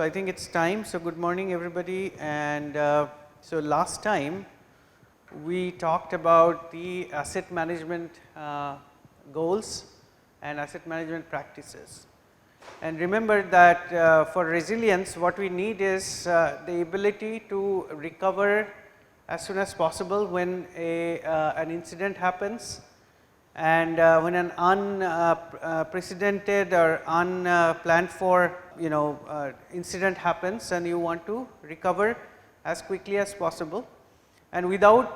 So I think it's time. So good morning everybody, and so last time we talked about the asset management goals and asset management practices. And remember that for resilience what we need is the ability to recover as soon as possible when an incident happens, and when an unprecedented or unplanned for incident happens, and you want to recover as quickly as possible and without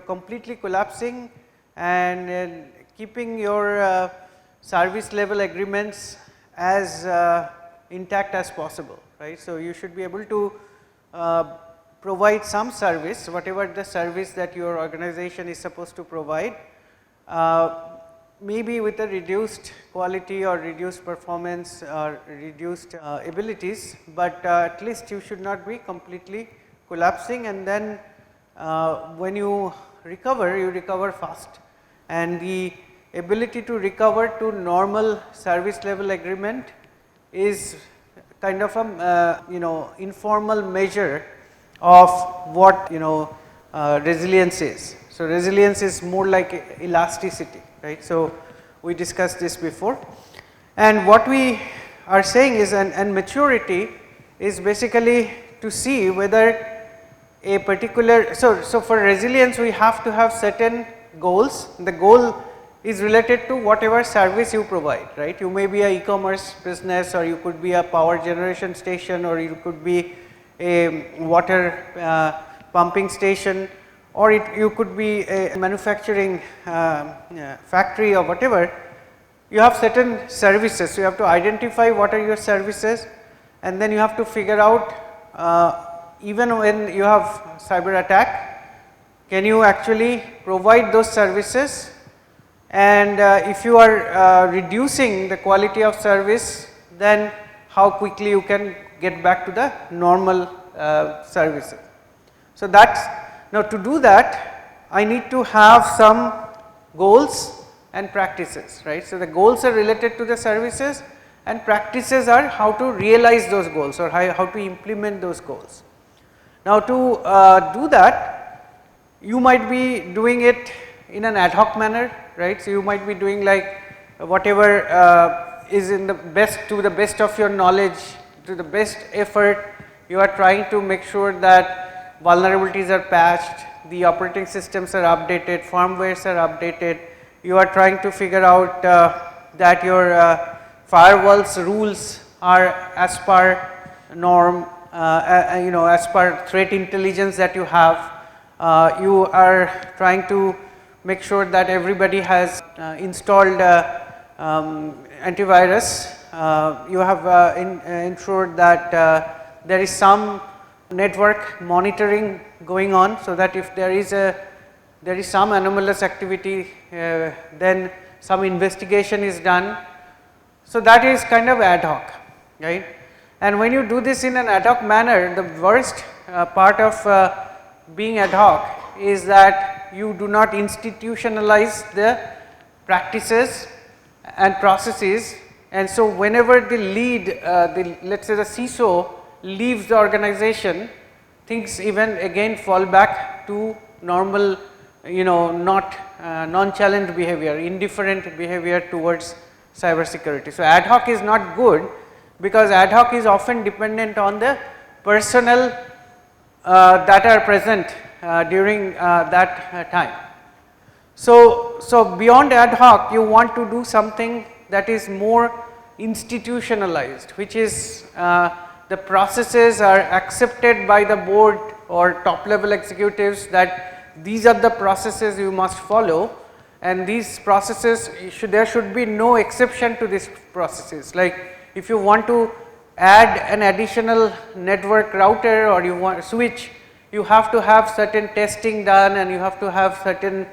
completely collapsing, and keeping your service level agreements as intact as possible, right. So you should be able to provide some service, whatever the service that your organization is supposed to provide, maybe with a reduced quality or reduced performance or reduced abilities, but at least you should not be completely collapsing, and then when you recover fast, and the ability to recover to normal service level agreement is kind of a informal measure of what resilience is. So resilience is more like elasticity, right. So we discussed this before, and what we are saying is, and maturity is basically to see whether a particular, so for resilience we have to have certain goals. The goal is related to whatever service you provide, right. You may be a e-commerce business, or you could be a power generation station, or you could be a water pumping station, or you could be a manufacturing factory or whatever. You have certain services, so you have to identify what are your services, and then you have to figure out, even when you have cyber attack, can you actually provide those services, and if you are reducing the quality of service, then how quickly you can get back to the normal services. So that's, now to do that I need to have some goals and practices, right. So the goals are related to the services, and practices are how to realize those goals, or how to implement those goals. Now to do that, you might be doing it in an ad hoc manner, right. So you might be doing like whatever is in the best, to the best of your knowledge, to the best effort, you are trying to make sure that vulnerabilities are patched, the operating systems are updated, firmwares are updated. You are trying to figure out that your firewalls rules are as per norm, as per threat intelligence that you have. You are trying to make sure that everybody has installed antivirus. You have ensured that there is some network monitoring going on, so that if there is some anomalous activity, then some investigation is done. So that is kind of ad hoc, right. And when you do this in an ad hoc manner, the worst part of being ad hoc is that you do not institutionalize the practices and processes, and so whenever the lead, let's say the CISO leaves the organization, things even again fall back to normal, not nonchalant behavior, indifferent behavior towards cyber security. So ad hoc is not good, because ad hoc is often dependent on the personnel that are present during that time. So beyond ad hoc, you want to do something that is more institutionalized, which is the processes are accepted by the board or top level executives, that these are the processes you must follow, and these processes there should be no exception to these processes. Like if you want to add an additional network router, or you want switch, you have to have certain testing done, and you have to have certain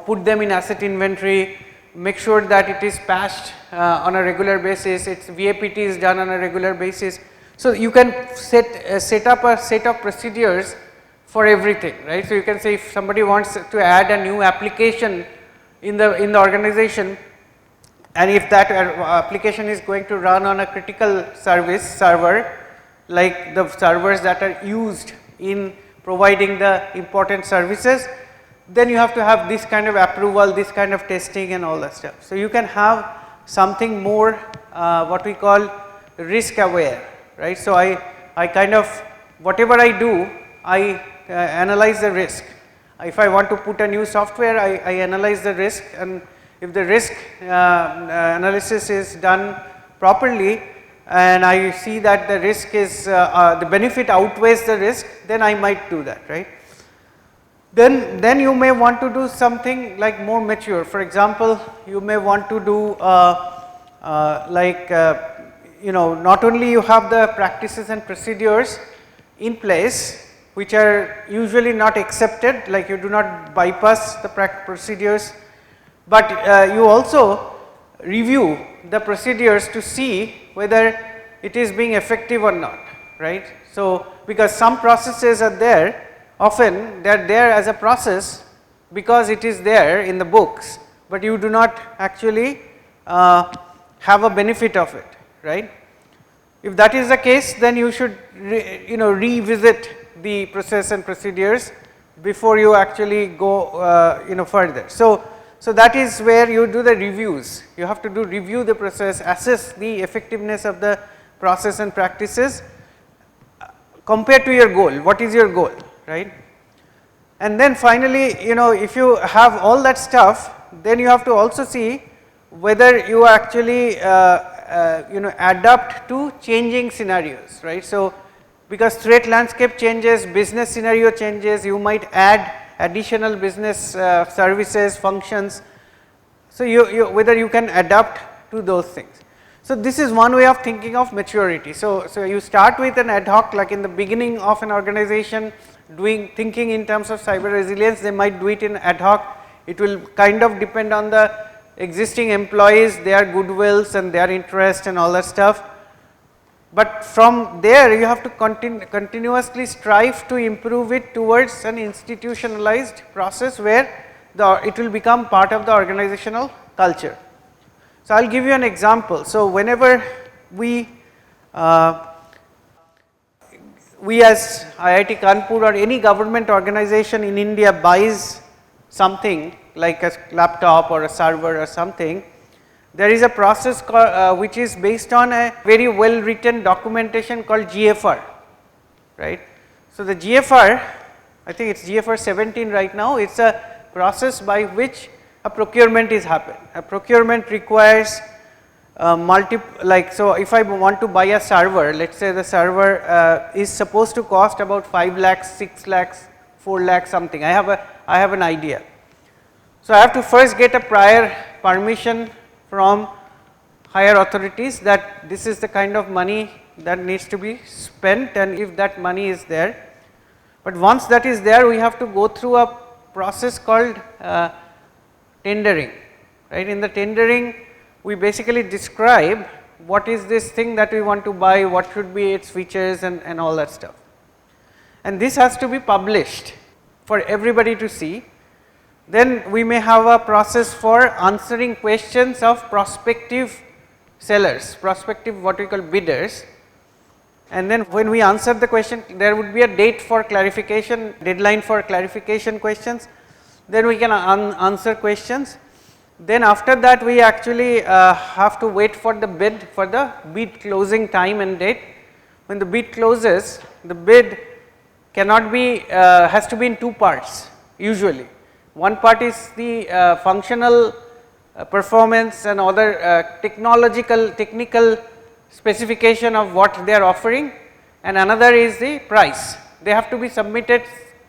put them in asset inventory, make sure that it is patched on a regular basis, its VAPT is done on a regular basis. So you can set up a set of procedures for everything, right. So you can say if somebody wants to add a new application in the organization, and if that application is going to run on a critical service server, like the servers that are used in providing the important services, then you have to have this kind of approval, this kind of testing and all that stuff. So, you can have something more what we call risk aware, right. So, I kind of whatever I do, I analyze the risk. If I want to put a new software, I analyze the risk, and if the risk analysis is done properly and I see that the risk is the benefit outweighs the risk, then I might do that, right. Then you may want to do something like more mature. For example, you may want to do not only you have the practices and procedures in place which are usually not accepted, like you do not bypass the procedures, but you also review the procedures to see whether it is being effective or not, right. So, because some processes are there, often they are there as a process because it is there in the books, but you do not actually have a benefit of it, right. If that is the case, then you should revisit the process and procedures before you actually go further. So that is where you do the reviews. You have to review the process, assess the effectiveness of the process and practices compared to your goal. What is your goal, right? And then finally, if you have all that stuff, then you have to also see whether you actually adapt to changing scenarios, right. So, because threat landscape changes, business scenario changes, you might add additional business services, functions. So, whether you can adapt to those things. So, this is one way of thinking of maturity. So, you start with an ad hoc, like in the beginning of an organization thinking in terms of cyber resilience, they might do it in ad hoc. It will kind of depend on the existing employees, their goodwills and their interest and all that stuff. But from there you have to continuously strive to improve it towards an institutionalized process where it will become part of the organizational culture. So, I will give you an example. So, whenever we as IIT Kanpur or any government organization in India buys something like a laptop or a server or something, there is a process which is based on a very well written documentation called GFR, right. So, the GFR, I think it is GFR 17 right now, it is a process by which a procurement is happening. A procurement requires so if I want to buy a server, let us say the server is supposed to cost about 5 lakhs, 6 lakhs, 4 lakhs something, I have an idea. So, I have to first get a prior permission from higher authorities that this is the kind of money that needs to be spent, and if that money is there. But once that is there, we have to go through a process called tendering, right. In the tendering, we basically describe what is this thing that we want to buy, what should be its features and all that stuff. And this has to be published for everybody to see. Then we may have a process for answering questions of prospective sellers, prospective what we call bidders, and then when we answer the question, there would be a date for clarification, deadline for clarification questions, then we can answer questions. Then after that we actually have to wait for the bid closing time and date. When the bid closes, the bid cannot be, has to be in two parts usually. One part is the functional performance and other technical specification of what they are offering, and another is the price. They have to be submitted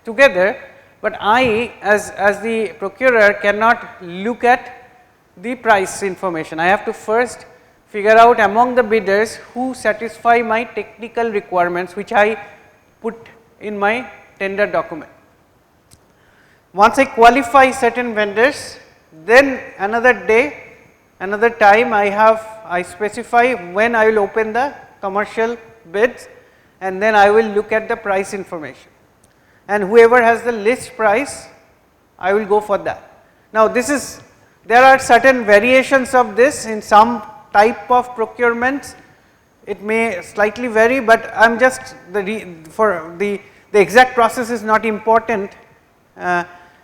together, but I as the procurer cannot look at the price information. I have to first figure out among the bidders who satisfy my technical requirements, which I put in my tender document. Once I qualify certain vendors, then another day, another time I specify when I will open the commercial bids, and then I will look at the price information, and whoever has the list price, I will go for that. Now, this is There are certain variations of this in some type of procurements. It may slightly vary, but I am just the exact process is not important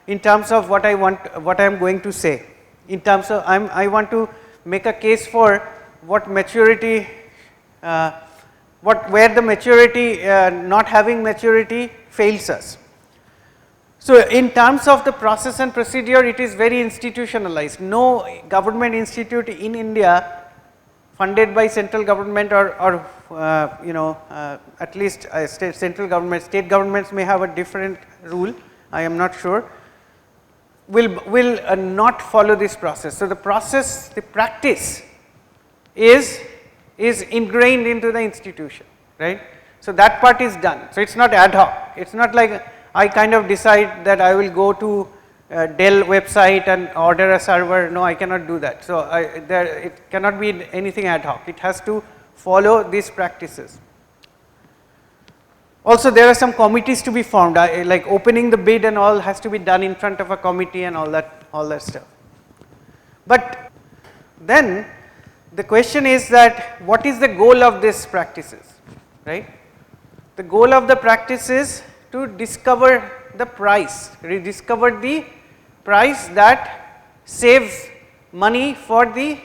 in terms of what I am going to say. In terms of I want to make a case for what maturity, where the maturity, not having maturity fails us. So, in terms of the process and procedure, it is very institutionalized. No government institute in India funded by central government or at least central government, state governments may have a different rule, I am not sure, will not follow this process. So, the process, the practice is ingrained into the institution, right. So, that part is done. So, it is not ad hoc, it is not like I kind of decide that I will go to Dell website and order a server. No, I cannot do that. So, it cannot be anything ad hoc, it has to follow these practices. Also, there are some committees to be formed, like opening the bid and all has to be done in front of a committee and all that stuff. But then the question is that what is the goal of these practices, right? The goal of the practice is to discover the price, rediscover the price that saves money for the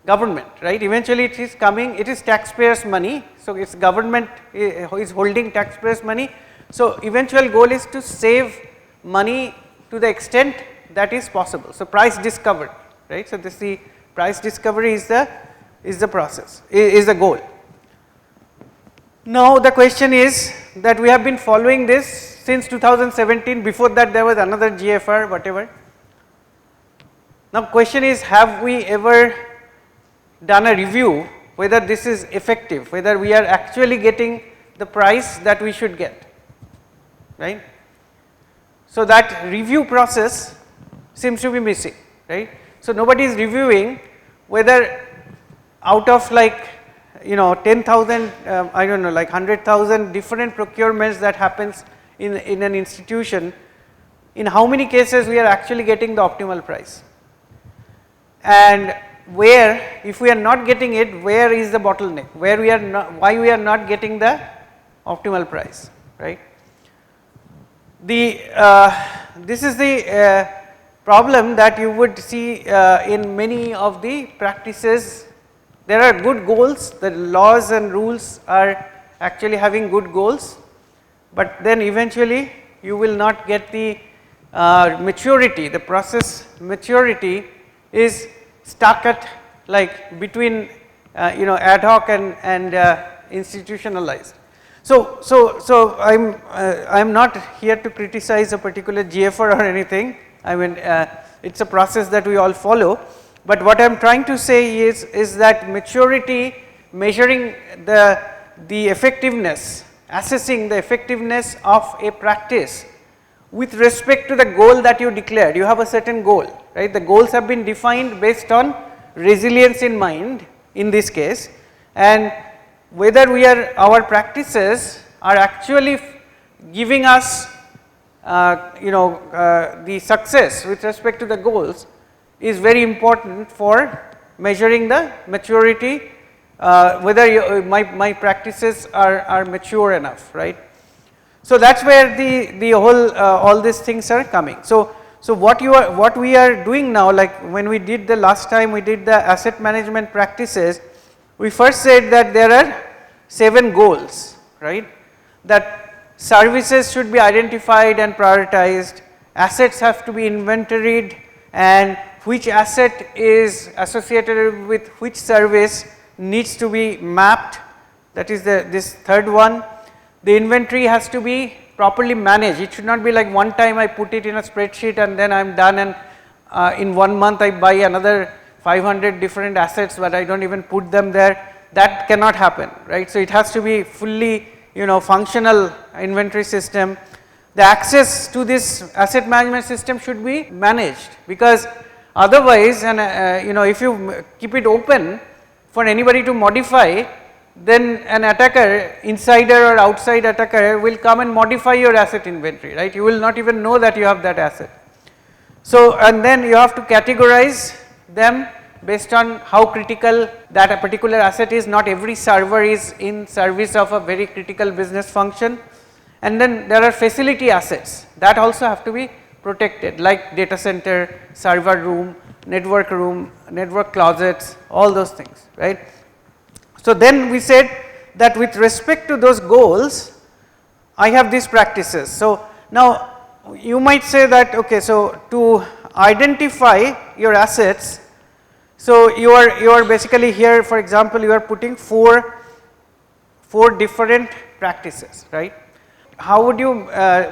government, right. Eventually it is coming, it is taxpayers money. So, it is government who is holding taxpayers money. So, eventual goal is to save money to the extent that is possible. So, price discovery, right. So, this the price discovery is the process, is the goal. Now, the question is that we have been following this since 2017, before that there was another GFR whatever. Now, question is, have we ever done a review whether this is effective, whether we are actually getting the price that we should get, right. So, that review process seems to be missing, right. So, nobody is reviewing whether out of like 10,000, I do not know, like 100,000 different procurements that happens in an institution, in how many cases we are actually getting the optimal price, and where, if we are not getting it, where is the bottleneck, where we are not, why we are not getting the optimal price, right. This is the problem that you would see in many of the practices. There are good goals, the laws and rules are actually having good goals, but then eventually you will not get the maturity, the process maturity is stuck at like between ad hoc and institutionalized. So I am not here to criticize a particular GFR or anything. I mean it is a process that we all follow. But what I am trying to say is that maturity, measuring the effectiveness, assessing the effectiveness of a practice with respect to the goal that you declared. You have a certain goal, right. The goals have been defined based on resilience in mind in this case, and whether our practices are actually giving us the success with respect to the goals is very important for measuring the maturity, whether my practices are mature enough, right. So, that is where the whole all these things are coming. So, what we are doing now, like when we did the last time we did the asset management practices, we first said that there are 7 goals, right, that services should be identified and prioritized, assets have to be inventoried, and which asset is associated with which service needs to be mapped, that is this third one. The inventory has to be properly managed, it should not be like one time I put it in a spreadsheet and then I am done, and in 1 month I buy another 500 different assets, but I do not even put them there, that cannot happen, right. So, it has to be fully functional inventory system. The access to this asset management system should be managed, because otherwise, and if you keep it open for anybody to modify, then an attacker, insider or outside attacker, will come and modify your asset inventory, right. You will not even know that you have that asset. So, and then you have to categorize them based on how critical that a particular asset is. Not every server is in service of a very critical business function. And then there are facility assets that also have to be protected, like data center, server room, network closets, all those things, right. So, then we said that with respect to those goals, I have these practices. So, now you might say that, okay, so to identify your assets, so you are basically here, for example, you are putting four different practices, right. How would you,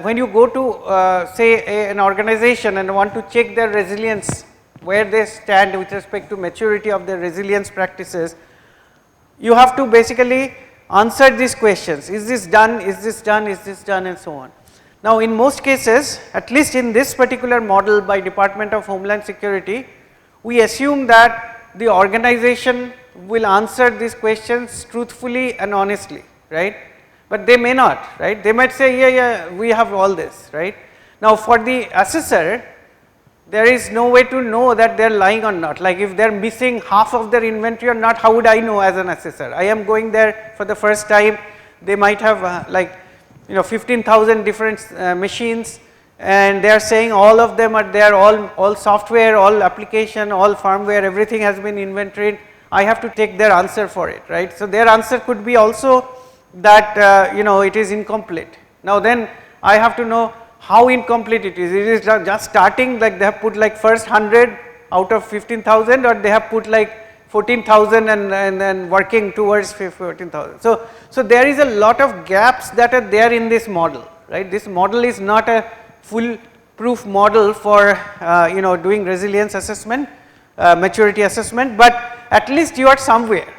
when you go to say an organization and want to check their resilience, where they stand with respect to maturity of their resilience practices, you have to basically answer these questions, is this done, is this done, is this done, and so on. Now, in most cases, at least in this particular model by Department of Homeland Security, we assume that the organization will answer these questions truthfully and honestly, right, but they may not, right. They might say, yeah, we have all this, right. Now, for the assessor, there is no way to know that they are lying or not, like if they are missing half of their inventory or not, how would I know as an assessor? I am going there for the first time, they might have like 15,000 different machines, and they are saying all of them are there, all software, all application, all firmware, everything has been inventoried. I have to take their answer for it, right. So, their answer could be also that it is incomplete. Now, then I have to know how incomplete it is just starting, like they have put like first 100 out of 15,000, or they have put like 14,000 and then working towards 14,000. So there is a lot of gaps that are there in this model, right. This model is not a full proof model for doing resilience assessment, maturity assessment, but at least you are somewhere.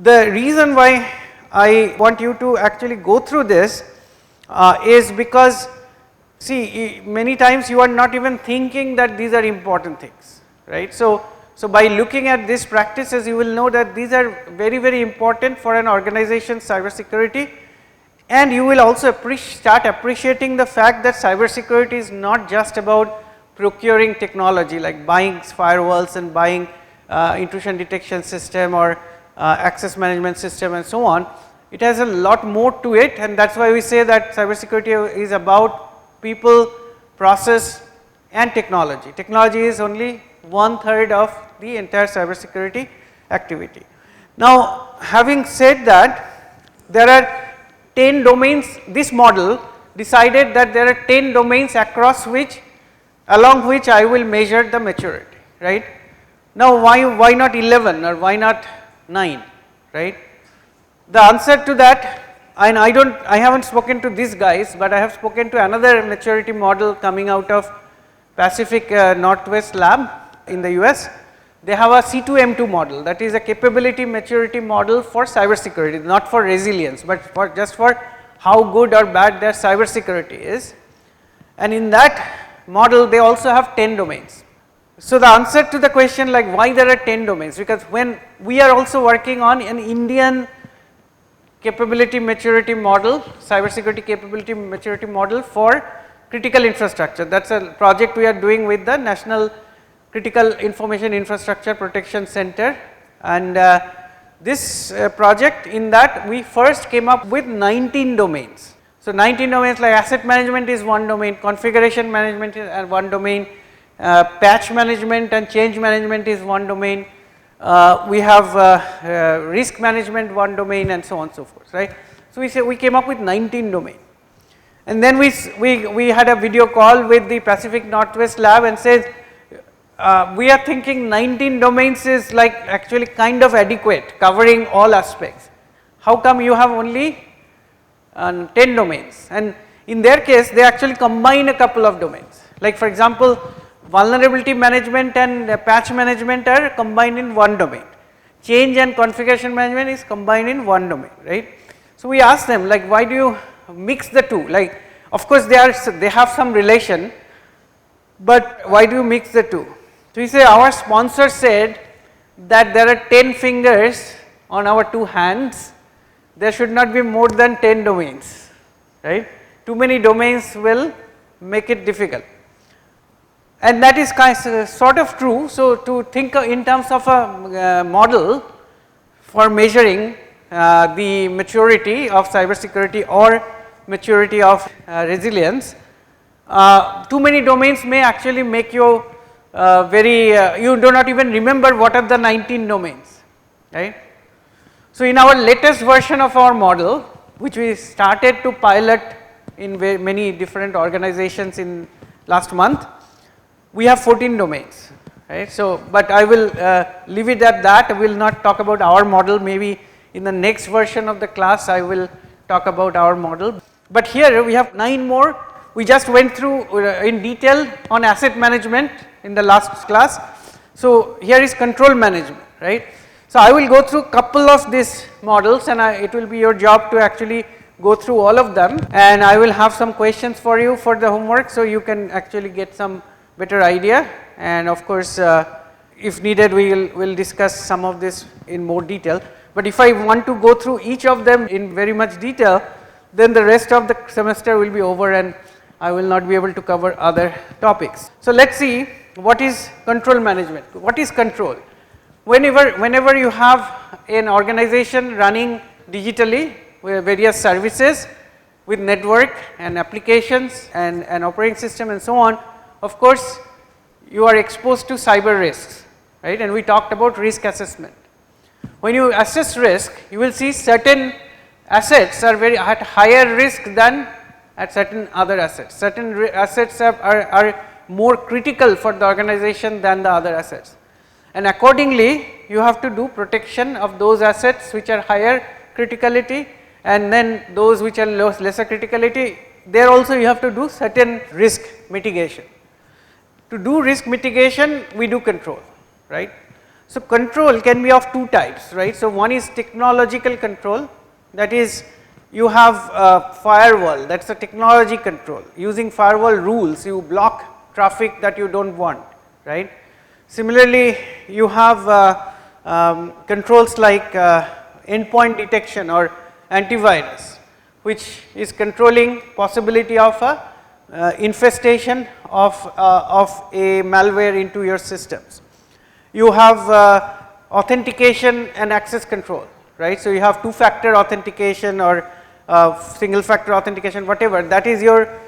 The reason why I want you to actually go through this is because, see, many times you are not even thinking that these are important things, right. So by looking at these practices, you will know that these are very, very important for an organization's cybersecurity, and you will also start appreciating the fact that cybersecurity is not just about procuring technology, like buying firewalls and buying intrusion detection system or access management system and so on. It has a lot more to it, and that is why we say that cybersecurity is about people, process, and technology. Technology is only 1/3 of the entire cybersecurity activity. Now, having said that, there are 10 domains. This model decided that there are 10 domains across which, along which I will measure the maturity, right. Now, why not 11 or why not 9, right? The answer to that, and I haven't spoken to these guys, but I have spoken to another maturity model coming out of Pacific Northwest Lab in the US. They have a C2M2 model, that is a capability maturity model for cybersecurity, not for resilience, but for just for how good or bad their cybersecurity is. And in that model, they also have 10 domains. So the answer to the question, like why there are 10 domains, because when we are also working on an Indian capability maturity model, cybersecurity capability maturity model for critical infrastructure. That is a project we are doing with the National Critical Information Infrastructure Protection Center, and this project, in that we first came up with 19 domains. So 19 domains, like asset management is one domain, configuration management is one domain, patch management and change management is one domain, we have risk management one domain, and so on and so forth, right. So we say we came up with 19 domain, and then we had a video call with the Pacific Northwest Lab and said, we are thinking 19 domains is like actually kind of adequate, covering all aspects. How come you have only 10 domains? And in their case, they actually combine a couple of domains. Like for example, vulnerability management and patch management are combined in one domain. Change and configuration management is combined in one domain, right. So we asked them, like, why do you mix the two? Like, of course they have some relation, but why do you mix the two? So we say our sponsor said that there are 10 fingers on our 2 hands, there should not be more than 10 domains, right. Too many domains will make it difficult. and that is sort of true. So, to think in terms of a model for measuring the maturity of cybersecurity or maturity of resilience, too many domains may actually make you you do not even remember what are the 19 domains, right. So, in our latest version of our model, which we started to pilot in many different organizations in last month, we have 14 domains, right. So, but I will leave it at that. I will not talk about our model. Maybe in the next version of the class I will talk about our model, but here we have 9 more. We just went through in detail on asset management in the last class. So, here is control management, right. So, I will go through couple of these models, and it will be your job to actually go through all of them, and I will have some questions for you for the homework. So, you can actually get some better idea, and of course, if needed we will discuss some of this in more detail. But if I want to go through each of them in very much detail, then the rest of the semester will be over and I will not be able to cover other topics. So, let us see what is control management. What is control? Whenever you have an organization running digitally with various services with network and applications and an operating system and so on, of course, you are exposed to cyber risks, right, and we talked about risk assessment. When you assess risk, you will see certain assets are at higher risk than at certain other assets. Certain assets are more critical for the organization than the other assets, and accordingly you have to do protection of those assets which are higher criticality, and then those which are lesser criticality, there also you have to do certain risk mitigation. To do risk mitigation, we do control, right. So, control can be of two types, right. So, one is technological control, that is you have firewall, that is a technology control. Using firewall rules, you block traffic that you do not want, right. Similarly, you have controls like endpoint detection or antivirus, which is controlling possibility of a infestation of a malware into your systems. You have authentication and access control, right. So, you have two-factor authentication or single factor authentication, whatever, that is your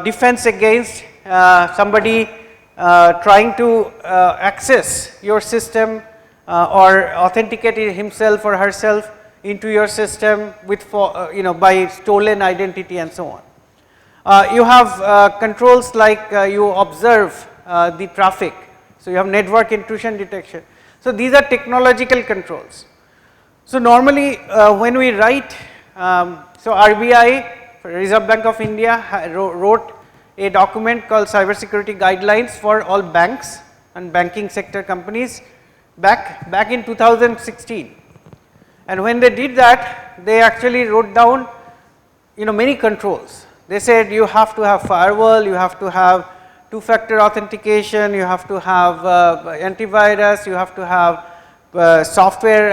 defense against somebody trying to access your system or authenticate himself or herself into your system with by stolen identity and so on. You have controls like you observe the traffic. So, you have network intrusion detection. So, these are technological controls. So, normally when we write, so RBI, Reserve Bank of India wrote a document called cybersecurity guidelines for all banks and banking sector companies back in 2016. And when they did that, they actually wrote down many controls. They said you have to have firewall, you have to have two-factor authentication, you have to have antivirus, you have to have software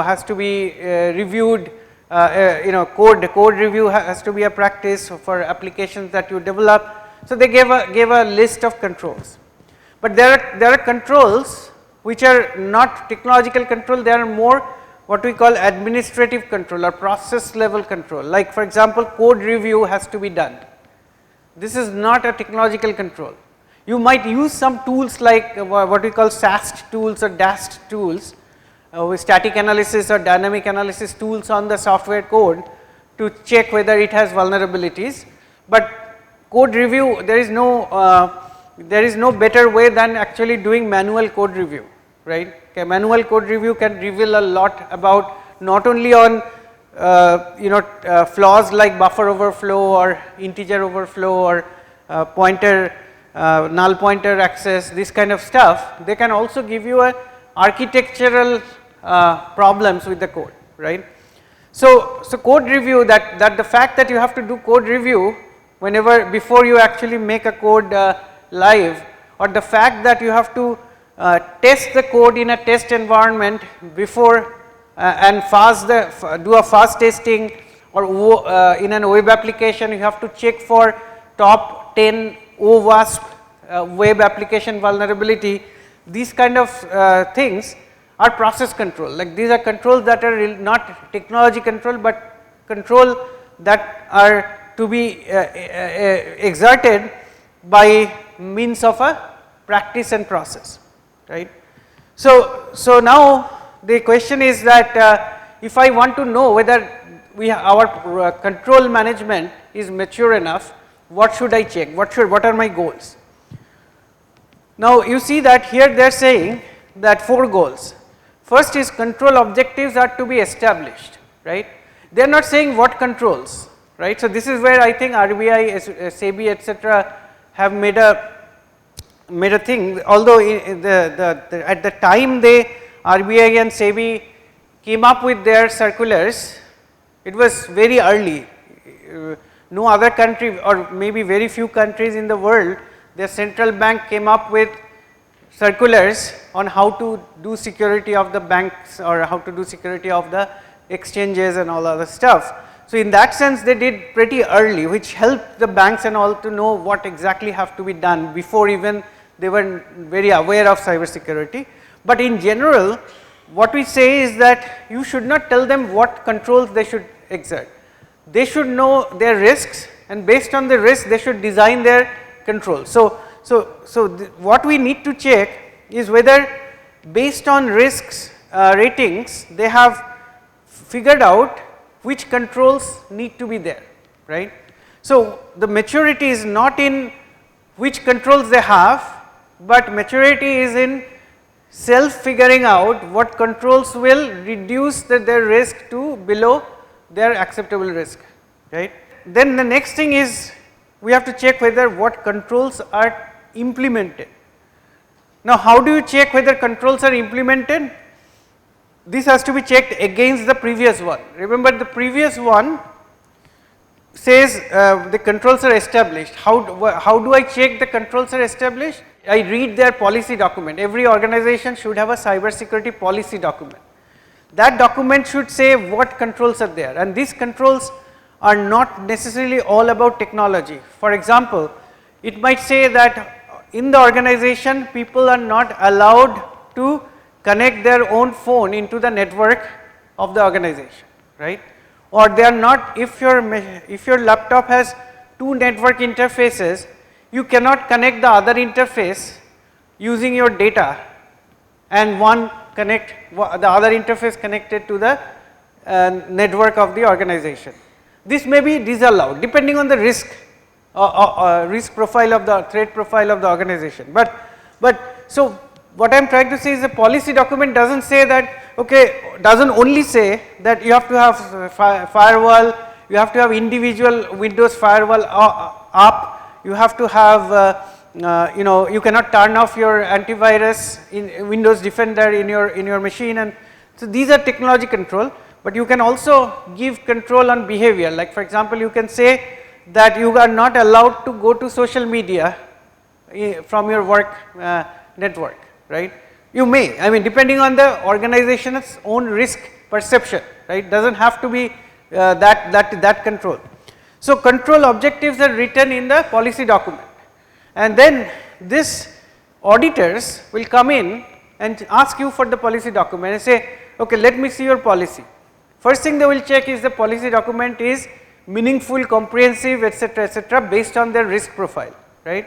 has to be reviewed, code review has to be a practice for applications that you develop. So, they gave a list of controls, but there are controls which are not technological control, they are more what we call administrative control or process level control. Like for example, code review has to be done. This is not a technological control. You might use some tools like what we call SAST tools or DAST tools, with static analysis or dynamic analysis tools on the software code to check whether it has vulnerabilities, but code review, there is no better way than actually doing manual code review, right. Okay, manual code review can reveal a lot about not only on flaws like buffer overflow or integer overflow or null pointer access, this kind of stuff. They can also give you a architectural problems with the code, right. So code review, that the fact that you have to do code review before you actually make a code live, or the fact that you have to test the code in a test environment before and do a fast testing, or in an web application you have to check for top 10 OWASP web application vulnerability, these kind of things are process control. Like these are controls that are not technology control, but control that are to be exerted by means of a practice and process, right. So now the question is that if I want to know whether our control management is mature enough, what should I check? What are my goals? Now you see that here they are saying that 4 goals. First is control objectives are to be established, right. They are not saying what controls, right. So this is where I think RBI, SEBI, etc. have made a thing, although at the time RBI and SEBI came up with their circulars, it was very early. No other country, or maybe very few countries in the world, their central bank came up with circulars on how to do security of the banks or how to do security of the exchanges and all other stuff. So in that sense they did pretty early, which helped the banks and all to know what exactly have to be done before even they were very aware of cyber security. But in general, what we say is that you should not tell them what controls they should exert. They should know their risks, and based on the risk they should design their controls. So what we need to check is whether based on risks ratings they have figured out which controls need to be there, right. So the maturity is not in which controls they have, but maturity is in self figuring out what controls will reduce their risk to below their acceptable risk, right. Then the next thing is we have to check whether what controls are implemented. Now how do you check whether controls are implemented? This has to be checked against the previous one. Remember, the previous one says the controls are established. How do I check the controls are established? I read their policy document. Every organization should have a cyber security policy document. That document should say what controls are there, and these controls are not necessarily all about technology. For example, it might say that in the organization people are not allowed to connect their own phone into the network of the organization, right. Or they are not, if your laptop has 2 network interfaces, you cannot connect the other interface using your data and the other interface connected to the network of the organization. This may be disallowed depending on the risk profile of the threat profile of the organization. But so what I am trying to say is the policy document does not say that, okay, does not only say that you have to have firewall, you have to have individual Windows firewall up, you have to have you cannot turn off your antivirus in Windows Defender in your machine, and so these are technology control. But you can also give control on behavior, like for example you can say that you are not allowed to go to social media from your work network, right. You may, I mean, depending on the organization's own risk perception, right, does not have to be that control. So control objectives are written in the policy document, and then this auditors will come in and ask you for the policy document and say, okay, let me see your policy. First thing they will check is the policy document is meaningful, comprehensive, etc., based on their risk profile, right.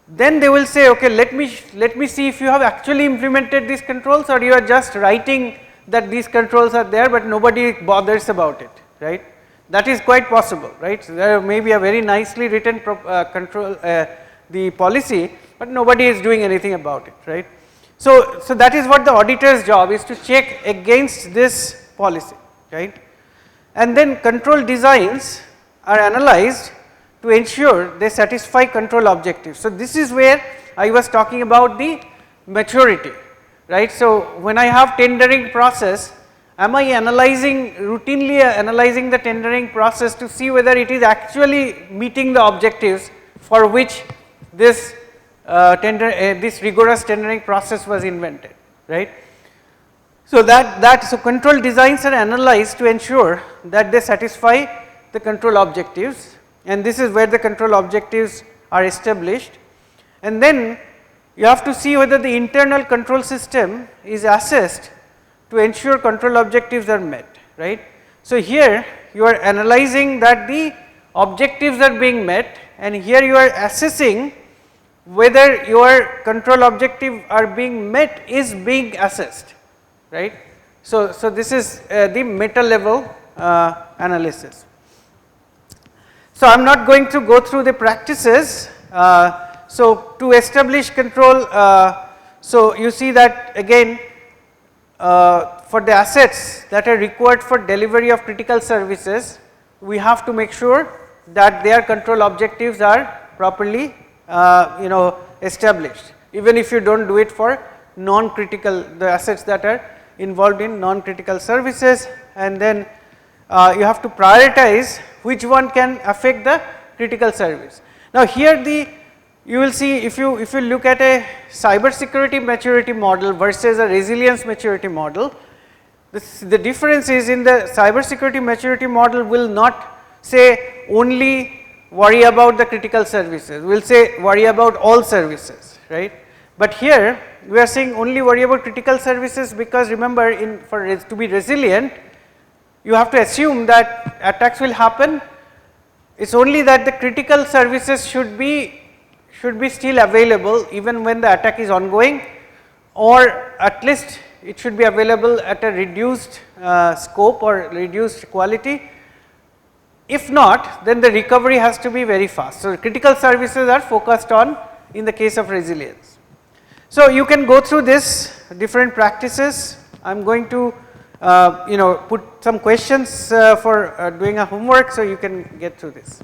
Then they will say, okay, let me see if you have actually implemented these controls, or you are just writing that these controls are there but nobody bothers about it, right. That is quite possible, right. So there may be a very nicely written the policy, but nobody is doing anything about it, right. So that is what the auditor's job is, to check against this policy, right. And then control designs are analyzed to ensure they satisfy control objectives. So this is where I was talking about the maturity, right. So when I have tendering process, am I routinely analyzing the tendering process to see whether it is actually meeting the objectives for which this this rigorous tendering process was invented, right. So so control designs are analyzed to ensure that they satisfy the control objectives, and this is where the control objectives are established. and then you have to see whether the internal control system is assessed to ensure control objectives are met, right. So, here you are analyzing that the objectives are being met, and here you are assessing whether your control objective are being met is being assessed, right. So, this is the meta level analysis. So, I am not going to go through the practices. So, to establish control, so you see that again for the assets that are required for delivery of critical services, we have to make sure that their control objectives are properly established, even if you do not do it for non-critical, the assets that are involved in non-critical services, and then you have to prioritize which one can affect the critical service. Now, here you will see if you look at a cyber security maturity model versus a resilience maturity model, the difference is in the cyber security maturity model will not say only worry about the critical services, we will say worry about all services, right. But here we are saying only worry about critical services, because remember to be resilient you have to assume that attacks will happen. It is only that the critical services should be still available even when the attack is ongoing, or at least it should be available at a reduced scope or reduced quality. If not, then the recovery has to be very fast. So, critical services are focused on in the case of resilience. So, you can go through this different practices. I am going to put some questions for doing a homework, so you can get through this.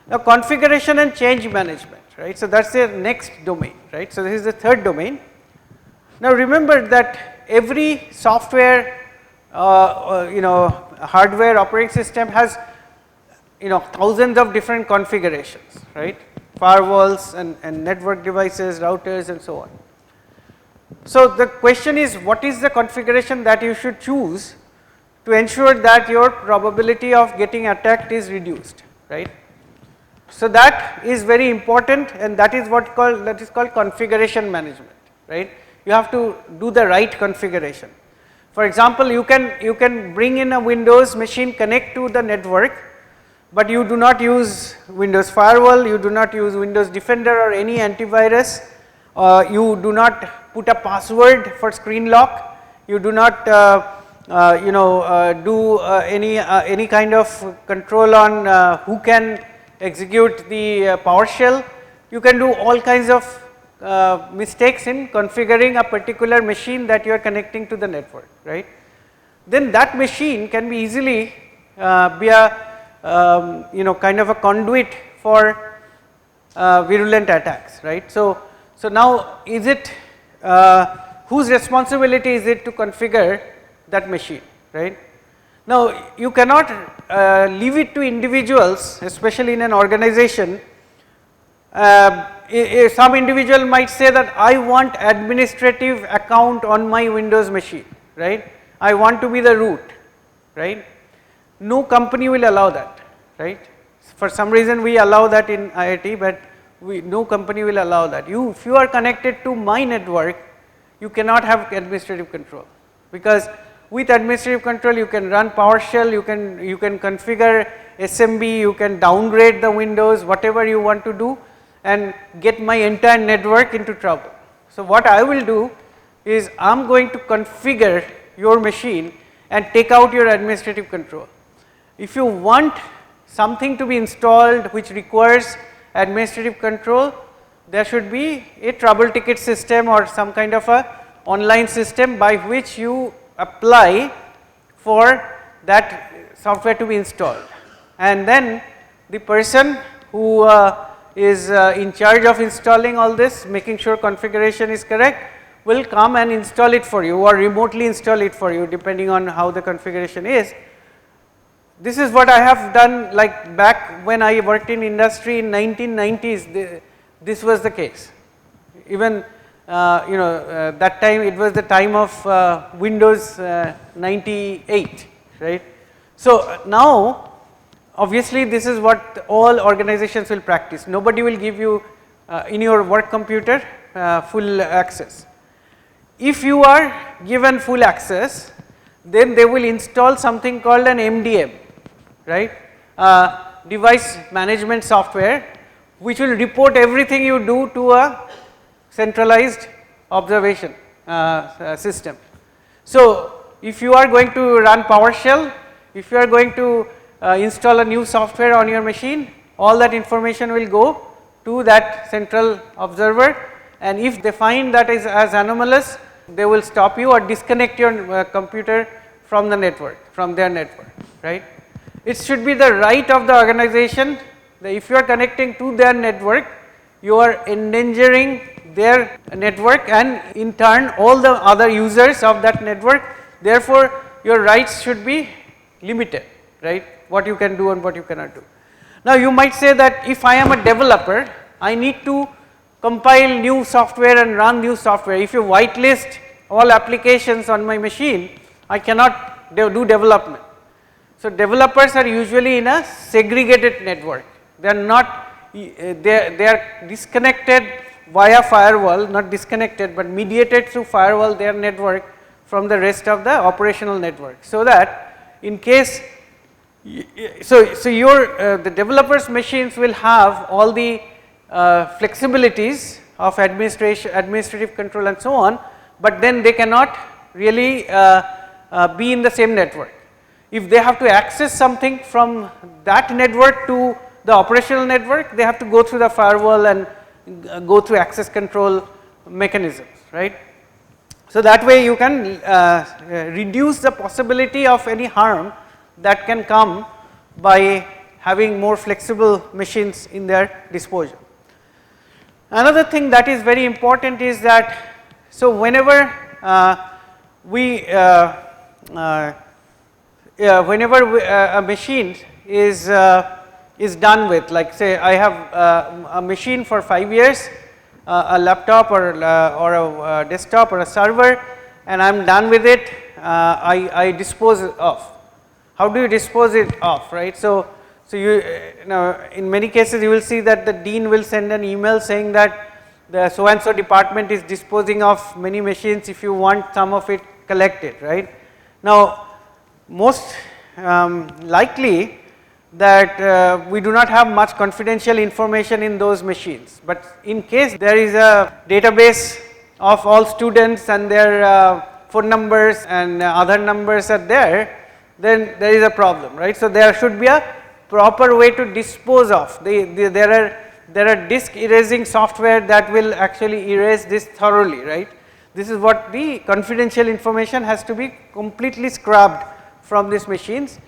Now, configuration and change management, right. So, that is the next domain, right. So, this is the third domain. Now, remember that every software hardware operating system has thousands of different configurations, right, firewalls and network devices, routers and so on. So, the question is, what is the configuration that you should choose to ensure that your probability of getting attacked is reduced, right. So, that is very important, and that is called configuration management, right. You have to do the right configuration. For example, you can bring in a Windows machine, connect to the network, but you do not use Windows Firewall, you do not use Windows Defender or any antivirus, you do not put a password for screen lock, you do not do any kind of control on who can execute the PowerShell. You can do all kinds of mistakes in configuring a particular machine that you are connecting to the network, right. Then that machine can be easily be a kind of a conduit for virulent attacks, right. So, now is it whose responsibility is it to configure that machine, right. Now, you cannot leave it to individuals, especially in an organization. Some individual might say that I want administrative account on my Windows machine, right. I want to be the root, right. No company will allow that, right. For some reason we allow that in IIT, but no company will allow that. If you are connected to my network, you cannot have administrative control, because with administrative control you can run PowerShell, you can configure SMB, you can downgrade the Windows, whatever you want to do, and get my entire network into trouble. So, what I will do is I am going to configure your machine and take out your administrative control. If you want something to be installed which requires administrative control, there should be a trouble ticket system or some kind of a online system by which you apply for that software to be installed, and then the person who is in charge of installing all this, making sure configuration is correct, will come and install it for you or remotely install it for you, depending on how the configuration is. This is what I have done, like back when I worked in industry in 1990s, this was the case. Even that time it was the time of Windows 98, right. So, now obviously this is what all organizations will practice. Nobody will give you in your work computer full access. If you are given full access, then they will install something called an MDM, right, device management software, which will report everything you do to a centralized observation system. So, if you are going to run PowerShell, if you are going to install a new software on your machine, all that information will go to that central observer, and if they find that is as anomalous, they will stop you or disconnect your computer from the network, from their network, right. It should be the right of the organization that if you are connecting to their network, you are endangering their network and in turn all the other users of that network. Therefore, your rights should be limited, right, what you can do and what you cannot do. Now, you might say that if I am a developer, I need to compile new software and run new software. If you whitelist all applications on my machine, I cannot do development. So, developers are usually in a segregated network. They are not, they are disconnected via firewall, not disconnected, but mediated through firewall their network from the rest of the operational network. So that in case, so your the developers machines will have all the flexibilities of administrative control and so on, but then they cannot really be in the same network. If they have to access something from that network to the operational network, they have to go through the firewall and go through access control mechanisms, right. So that way you can reduce the possibility of any harm that can come by having more flexible machines in their disposal. Another thing that is very important is that, so whenever a machine is done with, like say I have a machine for 5 years, a laptop or a desktop or a server, and I am done with it, I dispose of. How do you dispose it of, right? So you know, in many cases you will see that the dean will send an email saying that the so and so department is disposing of many machines, if you want some of it collected, right. Now, most likely that we do not have much confidential information in those machines, but in case there is a database of all students and their phone numbers and other numbers are there, then there is a problem, right. So there should be a proper way to dispose of. There are disk erasing software that will actually erase this thoroughly, right. This is what the confidential information has to be completely scrubbed from these machines.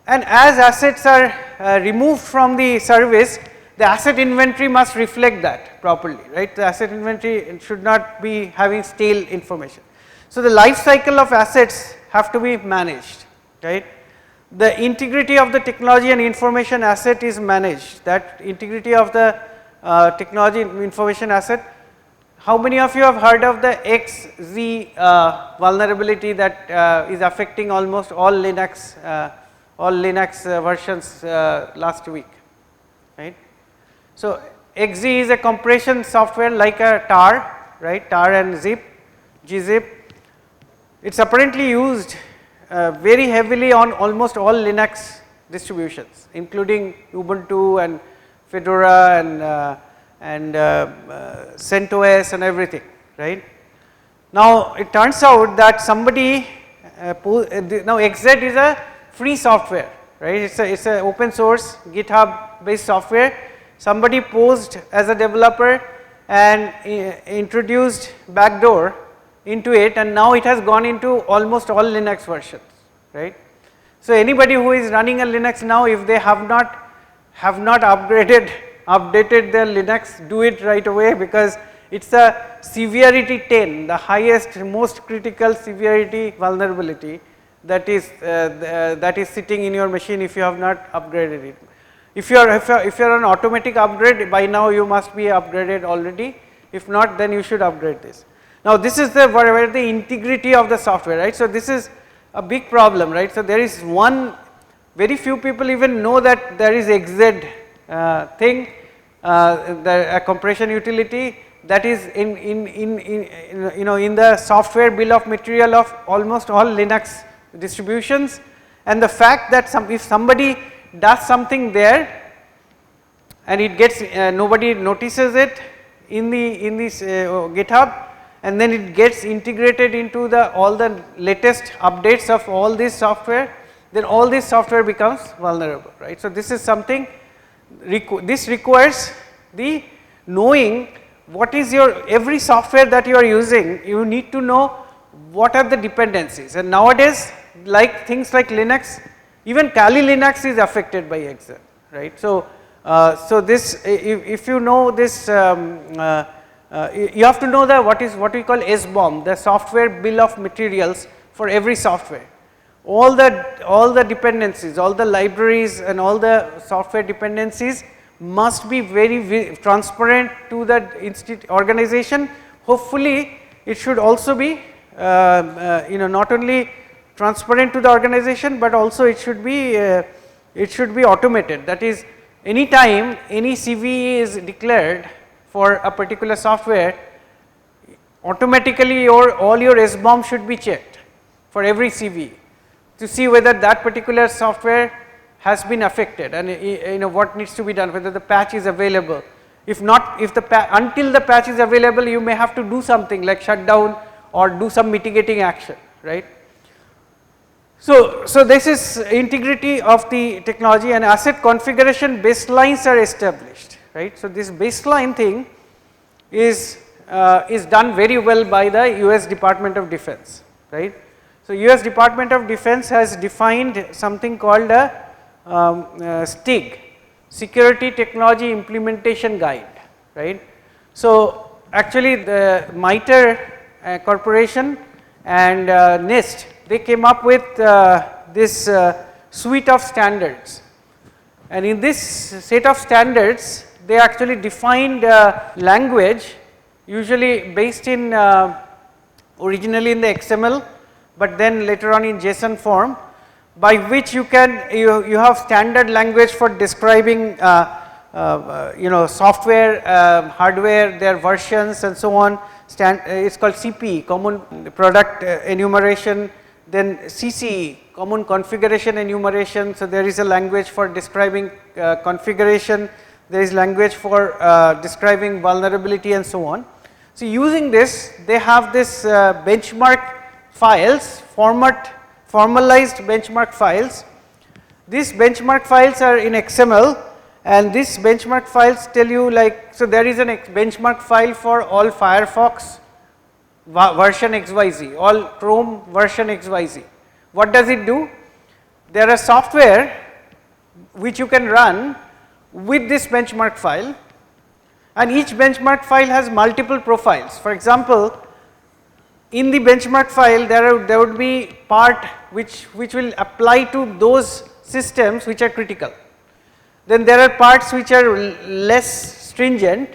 And as assets are removed from the service, the asset inventory must reflect that properly, right. The asset inventory should not be having stale information. So the life cycle of assets have to be managed, right. The integrity of the technology and information asset is managed. That integrity of the technology information asset, how many of you have heard of the XZ vulnerability that is affecting almost all Linux versions last week, right. So XZ is a compression software like a tar, right, tar and zip, gzip. It's apparently used very heavily on almost all Linux distributions, including Ubuntu and Fedora and CentOS and everything, right. Now it turns out that somebody now XZ is a free software, right. It's a open source GitHub based software. Somebody posed as a developer and introduced backdoor into it, and now it has gone into almost all Linux versions, right. So anybody who is running a Linux now, if they have not updated their Linux, do it right away, because it's a severity 10, the highest, most critical severity vulnerability that is sitting in your machine if you have not upgraded it. If you are an automatic upgrade, by now you must be upgraded already. If not, then you should upgrade this. Now this is where the integrity of the software, right. So this is a big problem, right. So there is very few people even know that there is XZ thing. the compression utility that is in the software bill of material of almost all Linux distributions, and the fact that if somebody does something there and it gets nobody notices it in this GitHub, and then it gets integrated into all the latest updates of all this software, then all this software becomes vulnerable, right. So, this is something this requires the knowing what is your every software that you are using, you need to know what are the dependencies, and nowadays like things like Linux, even Kali Linux is affected by Excel, right. So, this if you know this you have to know what we call SBOM, the software bill of materials for every software. All the dependencies, all the libraries and all the software dependencies must be very transparent to the organization. Hopefully, it should also be not only transparent to the organization, but also it should be automated. That is, anytime any CVE is declared for a particular software, automatically all your SBOM should be checked for every CVE to see whether that particular software has been affected and what needs to be done, whether the patch is available. If not, until the patch is available, you may have to do something like shut down or do some mitigating action, right. So, this is integrity of the technology, and asset configuration baselines are established, right. So, this baseline thing is done very well by the US Department of Defense, right. So, US Department of Defense has defined something called a STIG, Security Technology Implementation Guide, right. So, actually the MITRE Corporation and NIST, they came up with this suite of standards, and in this set of standards they actually defined language usually based in originally in the XML, but then later on in JSON form, by which you have standard language for describing software, hardware, their versions and so on. It's called CPE, Common Product Enumeration, then CCE, Common Configuration Enumeration. So, there is a language for describing configuration, there is language for describing vulnerability and so on. So, using this, they have this benchmark files, formalized benchmark files. These benchmark files are in XML, and these benchmark files tell you so there is a benchmark file for all Firefox version XYZ, all Chrome version XYZ. What does it do? There are software which you can run with this benchmark file, and each benchmark file has multiple profiles. For example, in the benchmark file there would be part which will apply to those systems which are critical. Then there are parts which are less stringent,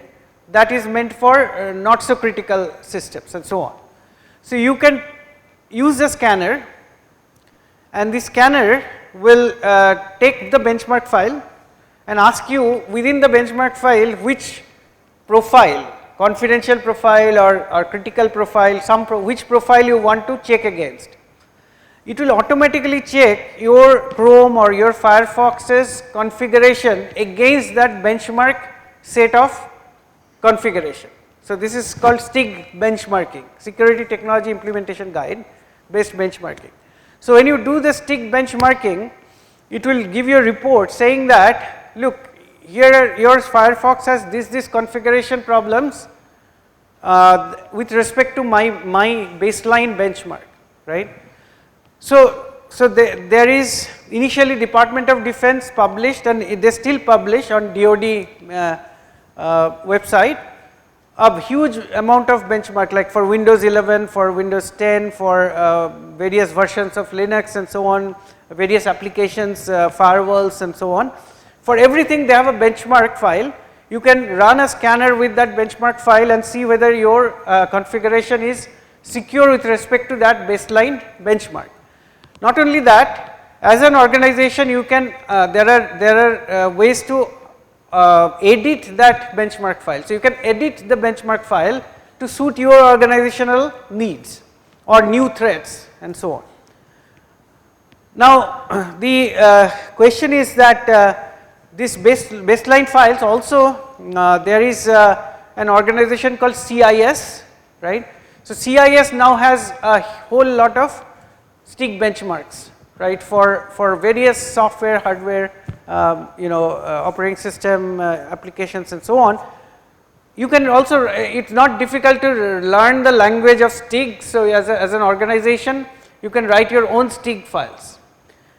that is meant for not so critical systems and so on. So, you can use the scanner, and the scanner will take the benchmark file and ask you within the benchmark file which profile, confidential profile or critical profile, which profile you want to check against. It will automatically check your Chrome or your Firefox's configuration against that benchmark set of configuration. So, this is called STIG benchmarking, Security Technology Implementation Guide based benchmarking. So, when you do the STIG benchmarking, it will give you a report saying that look, here your Firefox has this configuration problems with respect to my baseline benchmark, right. So, there is initially Department of Defense published, and they still publish on DoD website a huge amount of benchmark, like for Windows 11, for Windows 10, for various versions of Linux and so on, various applications, firewalls and so on. For everything they have a benchmark file. You can run a scanner with that benchmark file and see whether your configuration is secure with respect to that baseline benchmark. Not only that, as an organization you can there are ways to edit that benchmark file. So, you can edit the benchmark file to suit your organizational needs or new threats and so on. Now, the question is that this baseline files also there is an organization called CIS, right. So, CIS now has a whole lot of stick benchmarks, right, for various software, hardware, operating system applications and so on. You can also, it is not difficult to learn the language of STIG. So, as an organization you can write your own STIG files,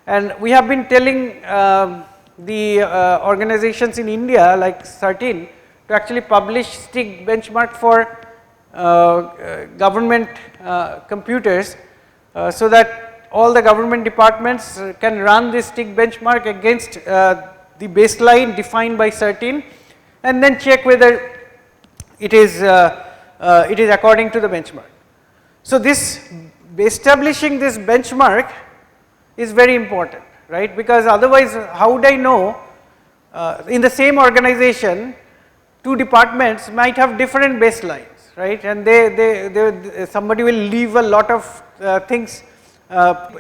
and we have been telling the organizations in India like CERTIN to actually publish STIG benchmark for government computers, so that all the government departments can run this STIG benchmark against the baseline defined by CERTIN and then check whether it is according to the benchmark. So, this establishing this benchmark is very important, right, because otherwise how would I know in the same organization two departments might have different baselines, right, and somebody will leave a lot of things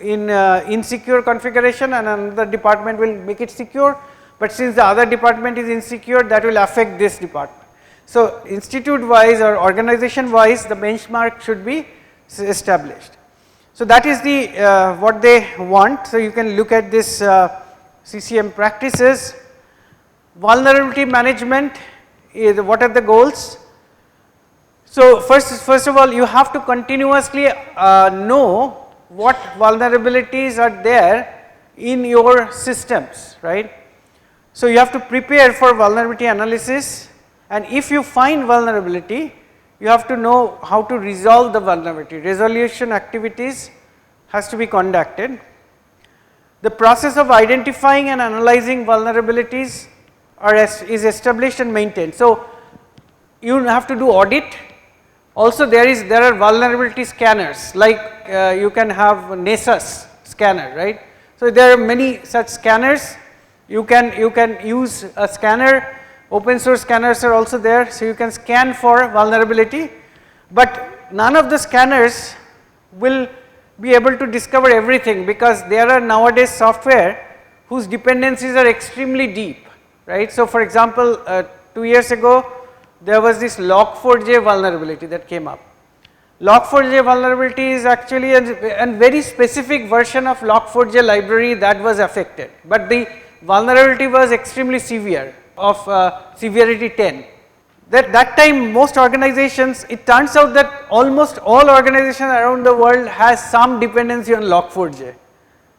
in insecure configuration and another department will make it secure, but since the other department is insecure, that will affect this department. So, institute wise or organization wise the benchmark should be established. So, that is the what they want. So, you can look at this CCM practices. Vulnerability management is what are the goals. So, first of all you have to continuously know what vulnerabilities are there in your systems, right. So, you have to prepare for vulnerability analysis, and if you find vulnerability you have to know how to resolve the vulnerability. Resolution activities has to be conducted. The process of identifying and analyzing vulnerabilities is established and maintained. So, you have to do audit. Also there are vulnerability scanners, like you can have Nessus scanner, right. So, there are many such scanners. You can use a scanner. Open source scanners are also there. So, you can scan for vulnerability, but none of the scanners will be able to discover everything, because there are nowadays software whose dependencies are extremely deep, right. So, for example, 2 years ago there was this log4j vulnerability that came up. Log4j vulnerability is actually a very specific version of log4j library that was affected, but the vulnerability was extremely severe, of severity 10. That time most organizations, it turns out that almost all organizations around the world has some dependency on log4j,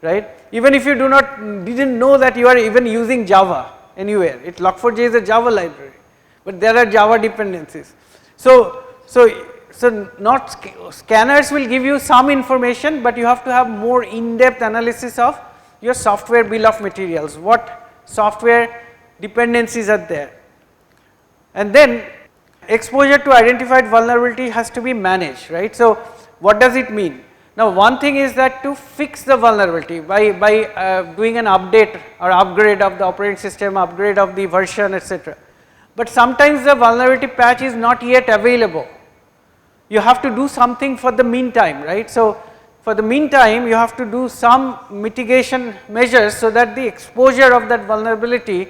right. Even if you didn't know that you are even using Java anywhere, log4j is a Java library, but there are Java dependencies. So not scanners will give you some information, but you have to have more in-depth analysis of your software bill of materials, what software dependencies are there. And then exposure to identified vulnerability has to be managed, right. So, what does it mean? Now, one thing is that to fix the vulnerability by doing an update or upgrade of the operating system, upgrade of the version, etc. But sometimes the vulnerability patch is not yet available. You have to do something for the meantime, right. So, for the meantime you have to do some mitigation measures so that the exposure of that vulnerability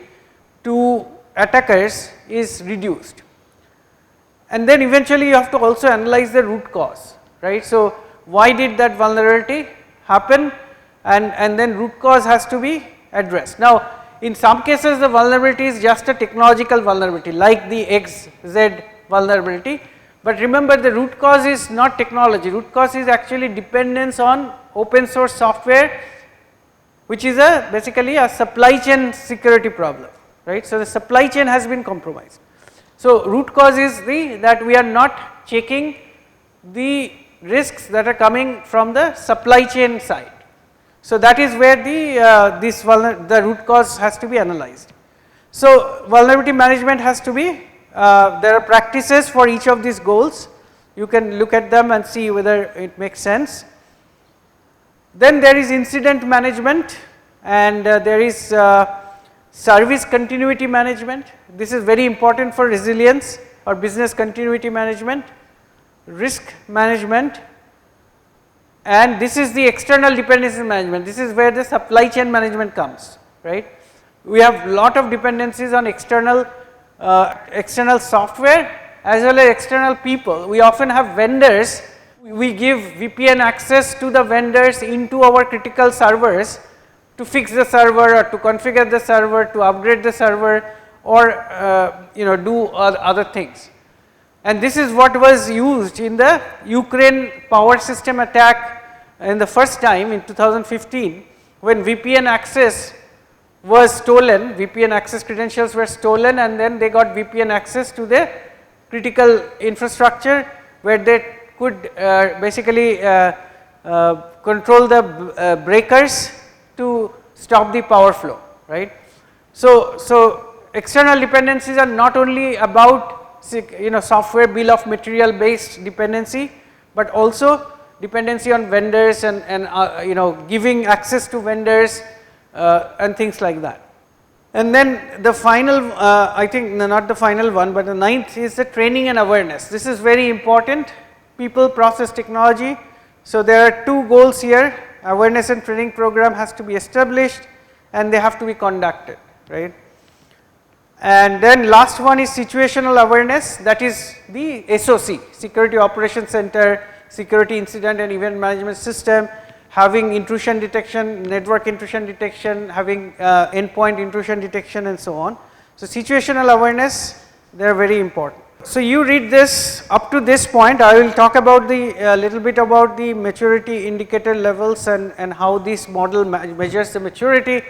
to attackers is reduced, and then eventually you have to also analyze the root cause, right. So, why did that vulnerability happen, and then root cause has to be addressed. Now, in some cases the vulnerability is just a technological vulnerability like the XZ vulnerability, but remember the root cause is not technology, root cause is actually dependence on open source software, which is basically a supply chain security problem, right. So, the supply chain has been compromised. So, root cause is that we are not checking the risks that are coming from the supply chain side. So, that is where the root cause has to be analyzed. So, vulnerability management has to be, there are practices for each of these goals. You can look at them and see whether it makes sense. Then there is incident management, and there is service continuity management, this is very important for resilience or business continuity management, risk management, and this is the external dependency management. This is where the supply chain management comes, right. We have lot of dependencies on external software as well as external people. We often have vendors, we give VPN access to the vendors into our critical servers to fix the server or to configure the server, to upgrade the server, or do other things. And this is what was used in the Ukraine power system attack in the first time in 2015, when VPN access was stolen, VPN access credentials were stolen, and then they got VPN access to the critical infrastructure where they could basically control the breakers to stop the power flow, right. So external dependencies are not only about software bill of material based dependency, but also dependency on vendors and giving access to vendors and things like that. And then the final, I think not the final one, but the ninth is the training and awareness. This is very important, people, process, technology. So there are two goals here, awareness and training program has to be established and they have to be conducted, right. And then last one is situational awareness, that is the SOC, Security Operations Center, Security Incident and Event Management System, having intrusion detection, network intrusion detection, having endpoint intrusion detection and so on. So situational awareness, they are very important. So you read this up to this point. I will talk about the little bit about the maturity indicator levels and how this model measures the maturity.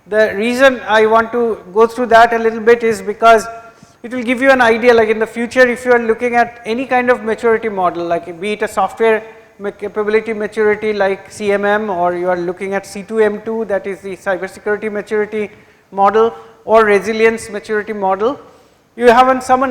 The reason I want to go through that a little bit is because it will give you an idea, like in the future if you are looking at any kind of maturity model, like be it a software capability maturity like CMM, or you are looking at C2M2, that is the cybersecurity maturity model, or resilience maturity model. You have some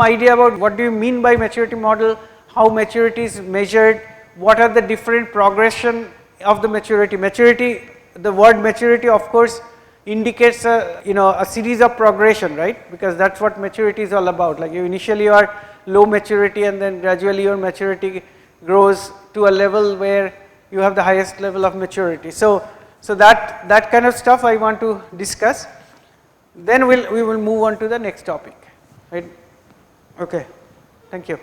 idea about what do you mean by maturity model, how maturity is measured, what are the different progression of the maturity. Maturity, the word maturity of course indicates a series of progression, right, because that is what maturity is all about. Like you initially are low maturity and then gradually your maturity grows to a level where you have the highest level of maturity. So that kind of stuff I want to discuss. Then we will move on to the next topic, right. Okay, thank you.